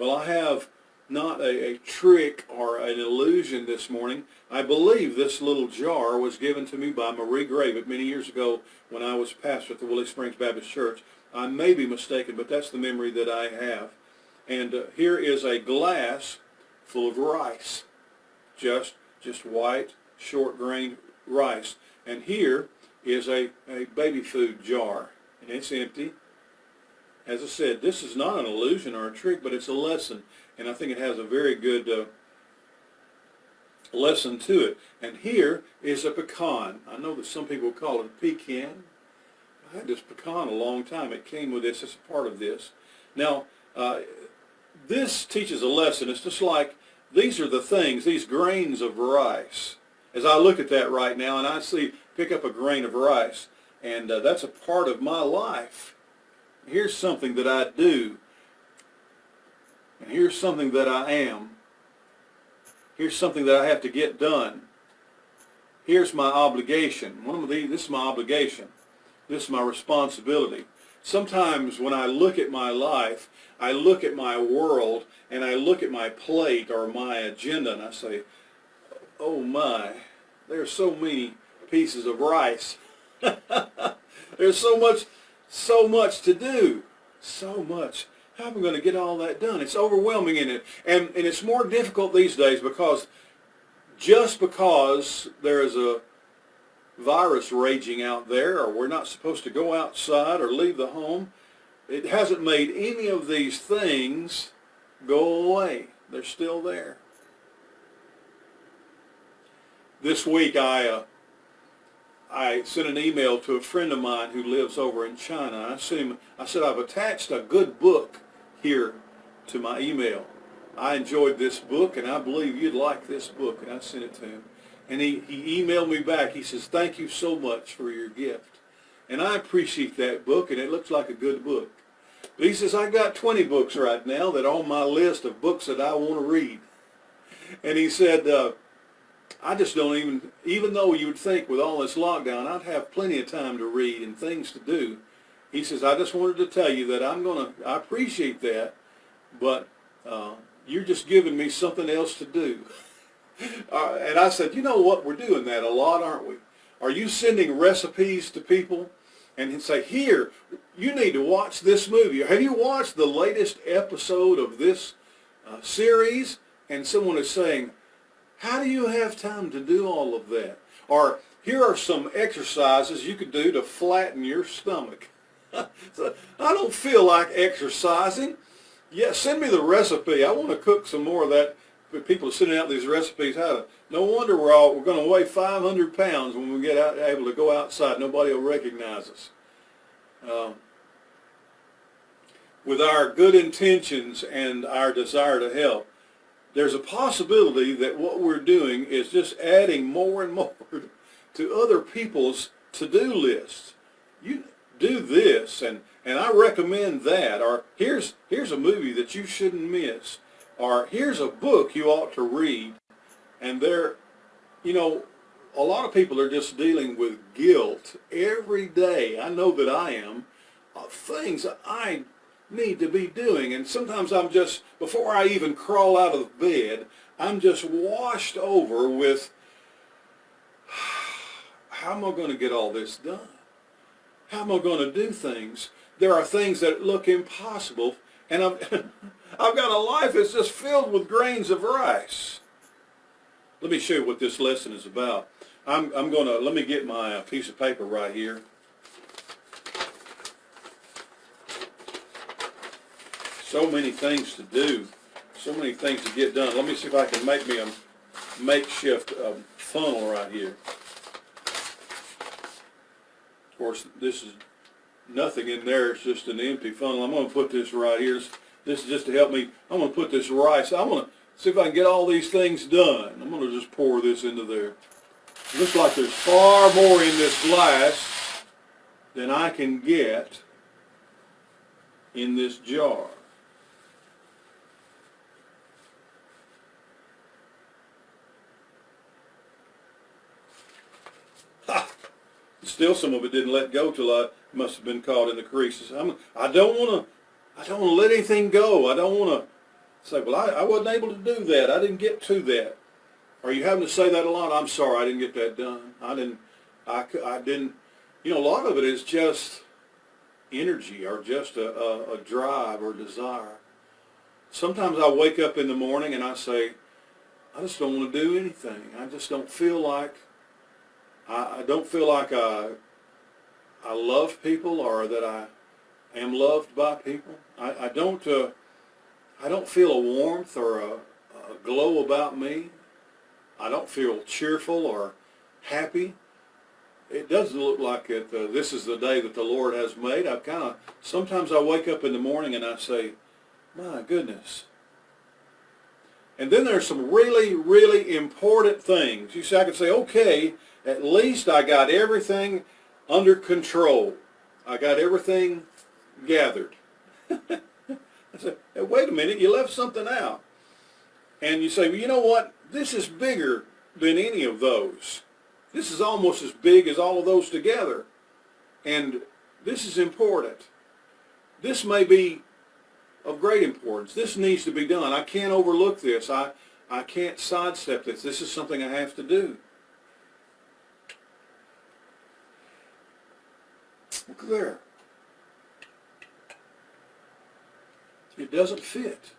Well, I have not a trick or an illusion this morning. I believe this little jar was given to me by Marie Gravitt many years ago when I was pastor at the Willie Springs Baptist Church. I may be mistaken, but that's the memory that I have. And here is a glass full of rice, just white, short-grained rice. And here is a baby food jar, and it's empty. As I said, this is not an illusion or a trick, but it's a lesson, and I think it has a very good lesson to it. And here is a pecan. I know that some people call it a pecan. I had this pecan a long time. It came with this. It's a part of this. Now, this teaches a lesson. It's just like these are the things, these grains of rice. As I look at that right now and I pick up a grain of rice, and that's a part of my life. Here's something that I do, and here's something that I am. Here's something that I have to get done. Here's my obligation. This is my obligation. This is my responsibility. Sometimes when I look at my life, I look at my world, and I look at my plate or my agenda, and I say, oh my, there's so many pieces of rice. There's so much to do. So much. How am I going to get all that done? It's overwhelming in it. And it's more difficult these days because just because there is a virus raging out there, or we're not supposed to go outside or leave the home, it hasn't made any of these things go away. They're still there. This week I sent an email to a friend of mine who lives over in China. I said, I've attached a good book here to my email. I enjoyed this book, and I believe you'd like this book, and I sent it to him. And he emailed me back. He says, thank you so much for your gift. And I appreciate that book, and it looks like a good book. But he says, I got 20 books right now that are on my list of books that I want to read. And he said, I just don't even though you would think with all this lockdown, I'd have plenty of time to read and things to do. He says, I just wanted to tell you that I appreciate that, but you're just giving me something else to do. And I said, you know what, we're doing that a lot, aren't we? Are you sending recipes to people and say, here, you need to watch this movie? Have you watched the latest episode of this series? And someone is saying, how do you have time to do all of that? Or here are some exercises you could do to flatten your stomach. So, I don't feel like exercising. Yeah, send me the recipe. I want to cook some more of that. People are sending out these recipes. No wonder we're going to weigh 500 pounds when we get able to go outside. Nobody will recognize us. With our good intentions and our desire to help, there's a possibility that what we're doing is just adding more and more to other people's to-do lists. You do this, and I recommend that. Or here's a movie that you shouldn't miss. Or here's a book you ought to read. And a lot of people are just dealing with guilt every day. I know that I am, of things that I need to be doing. And sometimes I'm just, before I even crawl out of bed, I'm just washed over with, how am I going to get all this done? How am I going to do things? There are things that look impossible, and I've got a life that's just filled with grains of rice. Let me show you what this lesson is about. Let me get my piece of paper right here. So many things to do, so many things to get done. Let me see if I can make me a makeshift funnel right here. Of course, this is nothing in there. It's just an empty funnel. I'm going to put this right here. This is just to help me. I'm going to put this rice. I want to see if I can get all these things done. I'm going to just pour this into there. It looks like there's far more in this glass than I can get in this jar. Still, some of it didn't let go till I must have been caught in the creases. I don't want to let anything go. I don't want to Say, well, I wasn't able to do that. I didn't get to that. Are you having to say that a lot? I'm sorry, I didn't get that done. I didn't, a lot of it is just energy or just a drive or desire. Sometimes I wake up in the morning and I say, I just don't want to do anything. I just don't feel like, I don't feel like I love people or that I am loved by people. I don't feel a warmth or a glow about me. I don't feel cheerful or happy. It doesn't look like this is the day that the Lord has made. Sometimes I wake up in the morning and I say, my goodness. And then there's some really, really important things. You see, I can say, okay, at least I got everything under control. I got everything gathered. I said, hey, wait a minute, you left something out. And you say, well, you know what? This is bigger than any of those. This is almost as big as all of those together. And this is important. This may be of great importance. This needs to be done. I can't overlook this. I can't sidestep this. This is something I have to do. Look there. It doesn't fit.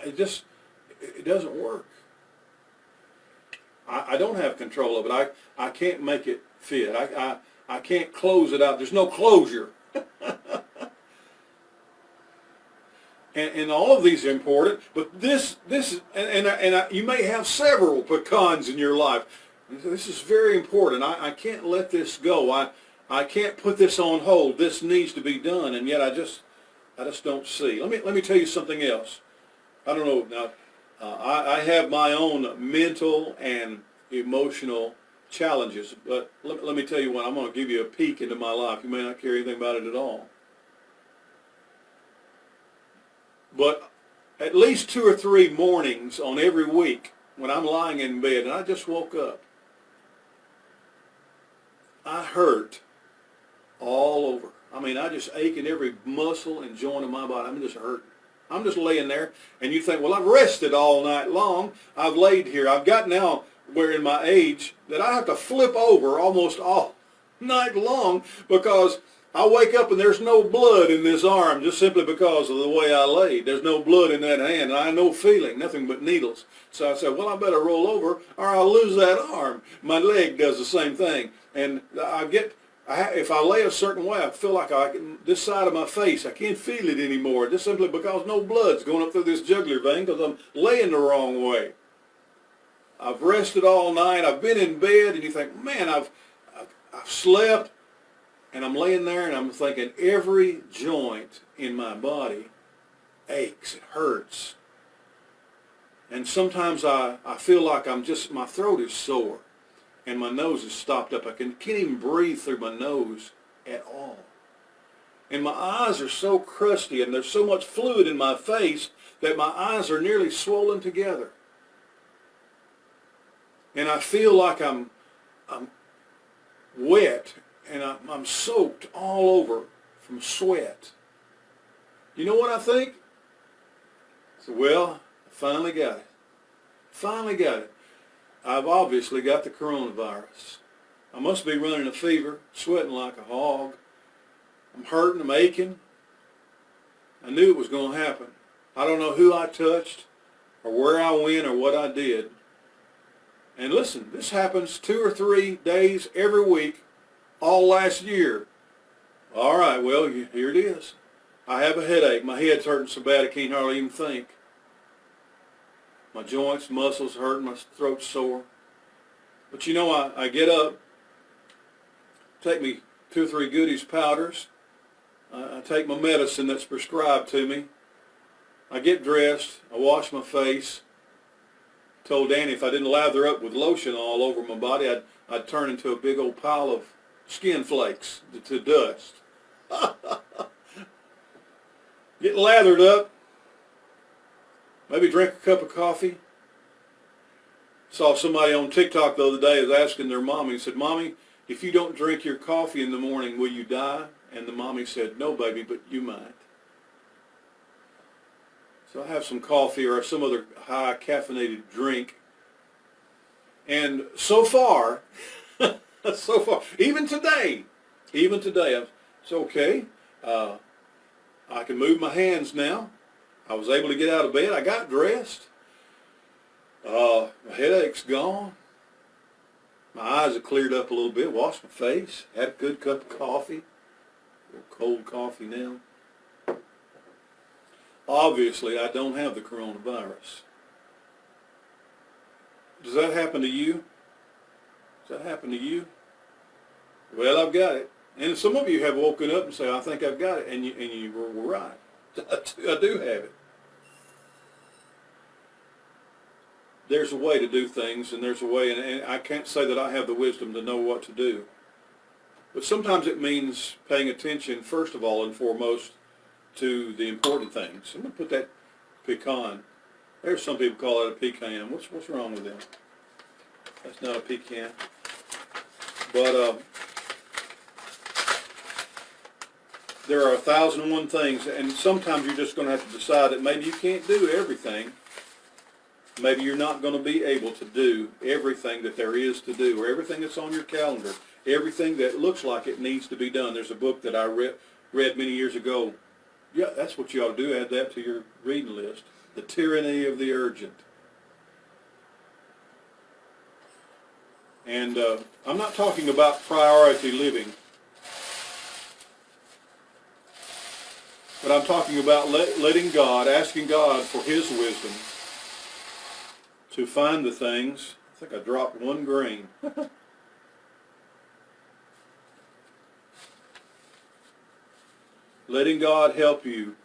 It doesn't work. I don't have control of it. I can't make it fit. I can't close it out. There's no closure. and all of these are important, but this is, you may have several pecans in your life. This is very important. I can't let this go. I can't put this on hold. This needs to be done, and yet I just don't see. Let me tell you something else. I don't know now. I have my own mental and emotional challenges, but let me tell you what. I'm going to give you a peek into my life. You may not care anything about it at all, but at least 2 or 3 mornings on every week when I'm lying in bed and I just woke up, I hurt all over. I mean, I just ache in every muscle and joint of my body. I'm just hurting. I'm just laying there, and you think, well, I've rested all night long. I've laid here. I've got now where in my age that I have to flip over almost all night long because I wake up and there's no blood in this arm just simply because of the way I laid. There's no blood in that hand, and I have no feeling, nothing but needles. So I said, well, I better roll over or I'll lose that arm. My leg does the same thing, and if I lay a certain way, I feel like this side of my face, I can't feel it anymore, just simply because no blood's going up through this jugular vein because I'm laying the wrong way. I've rested all night. I've been in bed, and you think, man, I've slept, and I'm laying there, and I'm thinking every joint in my body aches. It hurts. And sometimes I feel like my throat is sore. And my nose is stopped up. I can't even breathe through my nose at all. And my eyes are so crusty, and there's so much fluid in my face that my eyes are nearly swollen together. And I feel like I'm wet, and I'm soaked all over from sweat. You know what I think? So, well, I finally got it. Finally got it. I've obviously got the coronavirus. I must be running a fever, sweating like a hog. I'm hurting, I'm aching. I knew it was going to happen. I don't know who I touched or where I went or what I did. And listen, this happens 2 or 3 days every week, all last year. All right, well, here it is. I have a headache. My head's hurting so bad I can't hardly even think. My joints, muscles hurting, my throat's sore. But you know, I get up, take me 2 or 3 goodies powders. I take my medicine that's prescribed to me. I get dressed. I wash my face. Told Danny if I didn't lather up with lotion all over my body, I'd turn into a big old pile of skin flakes to dust. Get lathered up. Maybe drink a cup of coffee. Saw somebody on TikTok the other day was asking their mommy, said, Mommy, if you don't drink your coffee in the morning, will you die? And the mommy said, no, baby, but you might. So I have some coffee or some other high caffeinated drink. And so far, even today, it's okay. I can move my hands now. I was able to get out of bed. I got dressed. My headache's gone. My eyes have cleared up a little bit. Washed my face. Had a good cup of coffee. A little cold coffee now. Obviously, I don't have the coronavirus. Does that happen to you? Does that happen to you? Well, I've got it. And some of you have woken up and say, I think I've got it. And you were right. I do have it. There's a way to do things, and there's a way, and I can't say that I have the wisdom to know what to do. But sometimes it means paying attention, first of all and foremost, to the important things. I'm going to put that pecan. There's some people call it a pecan. What's wrong with them? That's not a pecan. But there are 1,001 things, and sometimes you're just going to have to decide that maybe you can't do everything. Maybe you're not going to be able to do everything that there is to do, or everything that's on your calendar, everything that looks like it needs to be done. There's a book that I read many years ago. Yeah, that's what you ought to do. Add that to your reading list. The Tyranny of the Urgent. And I'm not talking about priority living, but I'm talking about letting God, asking God for His wisdom to find the things. I think I dropped one grain. Letting God help you,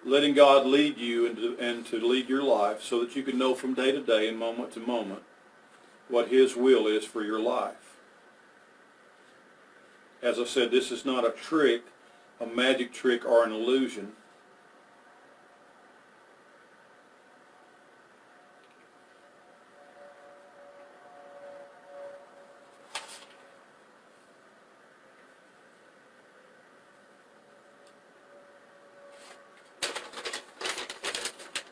letting God lead you and to lead your life so that you can know from day to day and moment to moment what His will is for your life. As I said, this is not a trick, a magic trick or an illusion.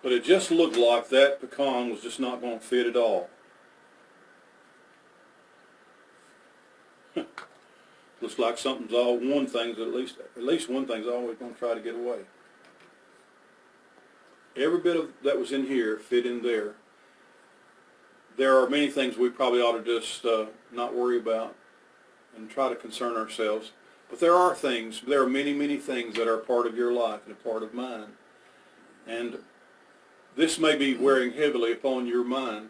But it just looked like that pecan was just not going to fit at all. Looks like something's at least one thing's always going to try to get away. Every bit of that was in here fit in there. There are many things we probably ought to just not worry about and try to concern ourselves. But there are many, many things that are part of your life and a part of mine. And this may be wearing heavily upon your mind.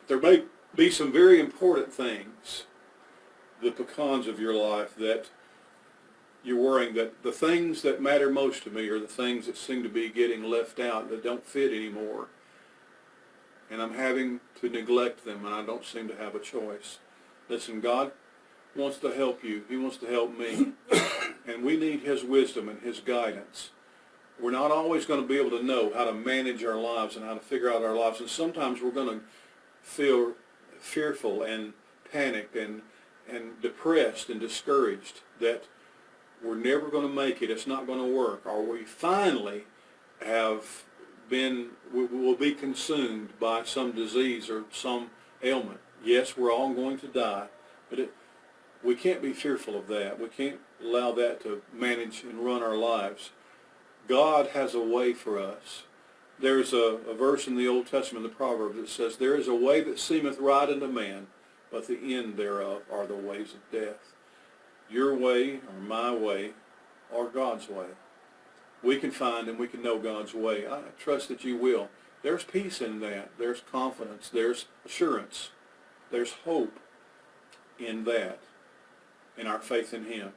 There may be some very important things, the pecans of your life, that you're worrying that the things that matter most to me are the things that seem to be getting left out, that don't fit anymore. And I'm having to neglect them, and I don't seem to have a choice. Listen, God wants to help you. He wants to help me. And we need His wisdom and His guidance. We're not always going to be able to know how to manage our lives and how to figure out our lives. And sometimes we're going to feel fearful and panicked and depressed and discouraged that we're never going to make it. It's not going to work. Or we finally will be consumed by some disease or some ailment. Yes, we're all going to die, but we can't be fearful of that. We can't allow that to manage and run our lives. God has a way for us. There's a verse in the Old Testament, the Proverbs, that says, there is a way that seemeth right unto man, but the end thereof are the ways of death. Your way, or my way, or God's way. We can find and we can know God's way. I trust that you will. There's peace in that. There's confidence. There's assurance. There's hope in that, in our faith in Him.